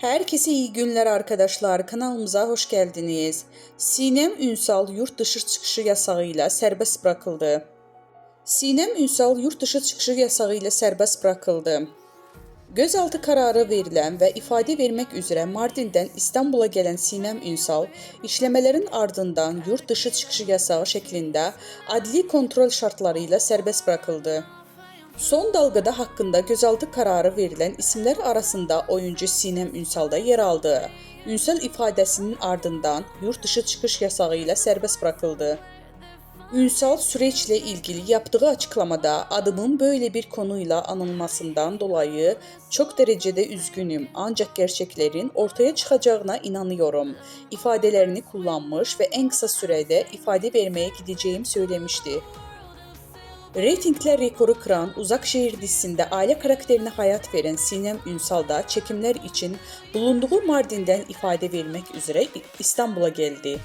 Herkese iyi günler arkadaşlar. Kanalımıza hoş geldiniz. Sinem Ünsal yurt dışı çıkışı yasağıyla serbest bırakıldı. Sinem Ünsal yurt dışı çıkışı yasağıyla serbest bırakıldı. Gözaltı kararı verilen ve ifade vermek üzere Mardin'den İstanbul'a gelen Sinem Ünsal, işlemelerin ardından yurt dışı çıkışı yasağı şeklinde adli kontrol şartlarıyla serbest bırakıldı. Son dalgada hakkında gözaltı kararı verilen isimler arasında oyuncu Sinem Ünsal da yer aldı. Ünsal ifadesinin ardından yurt dışı çıkış yasağı ile serbest bırakıldı. Ünsal süreçle ilgili yaptığı açıklamada adımın böyle bir konuyla anılmasından dolayı çok derecede üzgünüm ancak gerçeklerin ortaya çıkacağına inanıyorum ifadelerini kullanmış ve en kısa sürede ifade vermeye gideceğim söylemişti. Reytingler rekoru kıran Uzak Şehir dizisinde aile karakterine hayat veren Sinem Ünsal da çekimler için bulunduğu Mardin'den ifade vermek üzere İstanbul'a geldi.